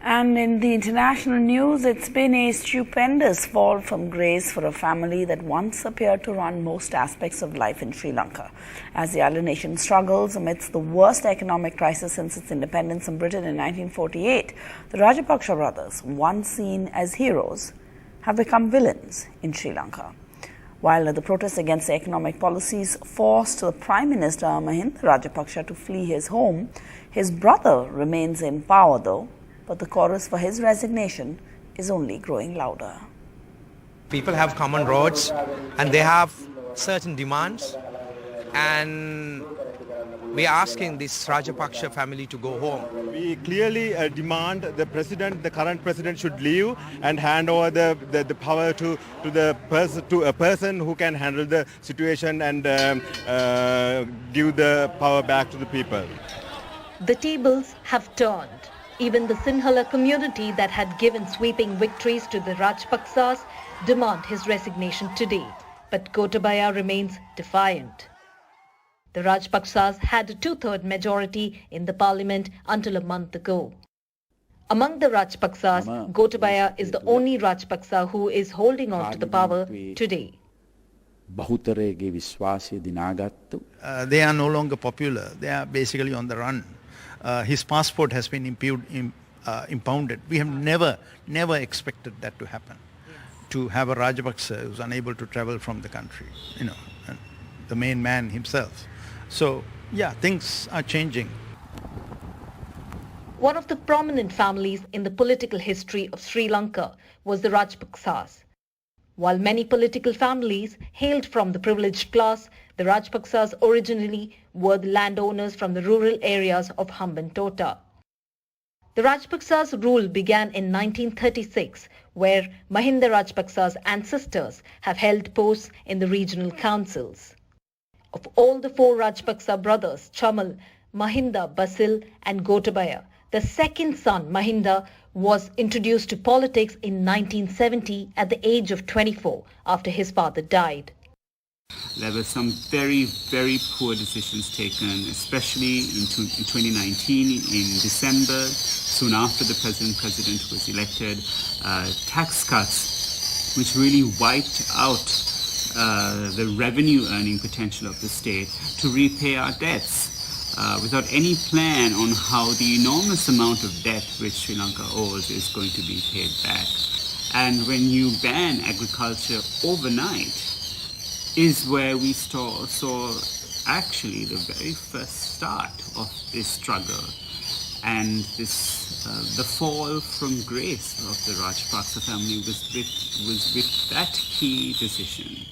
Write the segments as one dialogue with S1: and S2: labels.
S1: And in the international news, it's been a stupendous fall from grace for a family that once appeared to run most aspects of life in Sri Lanka. As the island nation struggles amidst the worst economic crisis since its independence from Britain in 1948, the Rajapaksa brothers, once seen as heroes, have become villains in Sri Lanka. While the protests against the economic policies forced the Prime Minister Mahinda Rajapaksa to flee his home, his brother remains in power though. But the chorus for his resignation is only growing louder.
S2: People have common roads and they have certain demands, and we are asking this Rajapaksa family to go home.
S3: We clearly demand the current president should leave and hand over the power to a person who can handle the situation and give the power back to the people.
S4: The tables have turned. Even the Sinhala community that had given sweeping victories to the Rajapaksas demand his resignation today. But Gotabaya remains defiant. The Rajapaksas had a two-third majority in the parliament until a month ago. Among the Rajapaksas, Gotabaya is the only Rajapaksa who is holding on to the power today.
S5: They are no longer popular. They are basically on the run. His passport has been impounded. We have never expected that to happen. To have a Rajapaksa who's unable to travel from the country, and the main man himself. So, yeah, things are changing.
S4: One of the prominent families in the political history of Sri Lanka was the Rajapaksas. While many political families hailed from the privileged class, the Rajapaksas originally were the landowners from the rural areas of Hambantota. The Rajapaksas' rule began in 1936, where Mahinda Rajapaksa's ancestors have held posts in the regional councils. Of all the four Rajapaksa brothers, Chamal, Mahinda, Basil and Gotabaya, the second son, Mahinda, was introduced to politics in 1970 at the age of 24 after his father died.
S6: There were some very, very poor decisions taken, especially in 2019 in December, soon after the president was elected, tax cuts which really wiped out the revenue earning potential of the state to repay our debts. Without any plan on how the enormous amount of debt which Sri Lanka owes is going to be paid back. And when you ban agriculture overnight is where we saw actually the very first start of this struggle and the fall from grace of the Rajapaksa family was with that key decision.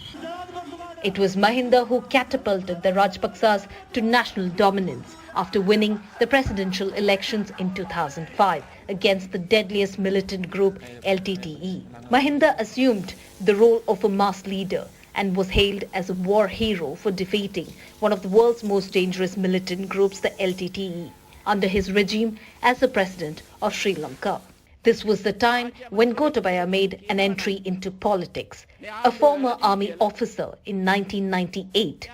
S4: It was Mahinda who catapulted the Rajapaksas to national dominance after winning the presidential elections in 2005 against the deadliest militant group LTTE. Mahinda assumed the role of a mass leader and was hailed as a war hero for defeating one of the world's most dangerous militant groups, the LTTE, under his regime as the president of Sri Lanka. This was the time when Gotabaya made an entry into politics. A former army officer in 1998,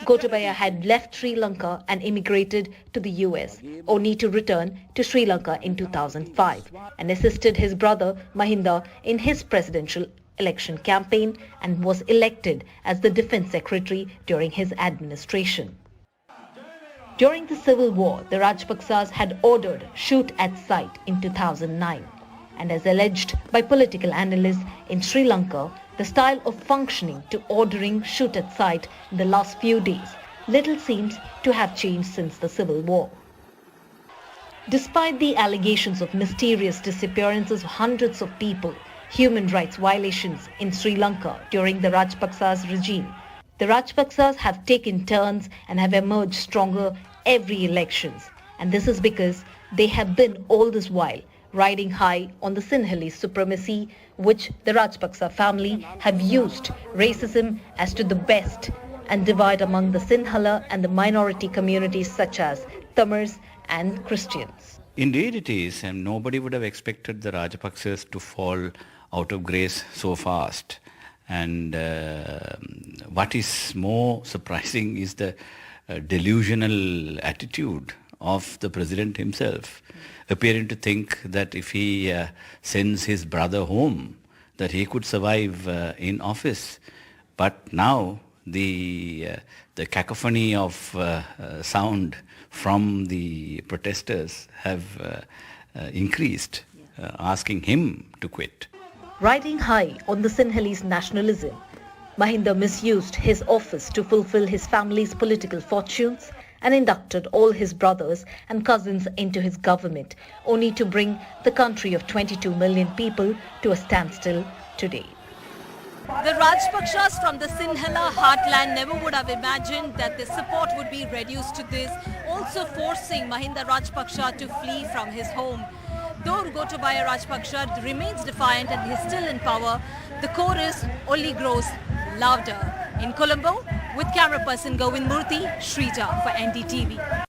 S4: Gotabaya had left Sri Lanka and immigrated to the US, only to return to Sri Lanka in 2005 and assisted his brother Mahinda in his presidential election campaign and was elected as the defense secretary during his administration. During the civil war, the Rajapaksas had ordered shoot at sight in 2009. And as alleged by political analysts in Sri Lanka, the style of functioning to ordering shoot at sight in the last few days, little seems to have changed since the civil war. Despite the allegations of mysterious disappearances of hundreds of people, human rights violations in Sri Lanka during the Rajapaksas regime, the Rajapaksas have taken turns and have emerged stronger every elections. And this is because they have been all this while riding high on the Sinhalese supremacy, which the Rajapaksa family have used racism as to the best and divide among the Sinhala and the minority communities such as Tamils and Christians.
S7: Indeed it is, and nobody would have expected the Rajapaksas to fall out of grace so fast. And what is more surprising is the delusional attitude of the president himself, appearing to think that if he sends his brother home, that he could survive in office. But now the cacophony of sound from the protesters have increased, asking him to quit.
S4: Riding high on the Sinhalese nationalism, Mahinda misused his office to fulfill his family's political fortunes and inducted all his brothers and cousins into his government, only to bring the country of 22 million people to a standstill today.
S8: The Rajapaksas from the Sinhala heartland never would have imagined that their support would be reduced to this, also forcing Mahinda Rajapaksa to flee from his home. Though Gotabaya Rajapaksa remains defiant and he is still in power, the chorus only grows louder. In Colombo, with camera person Govind Murthy, Shrija for NDTV.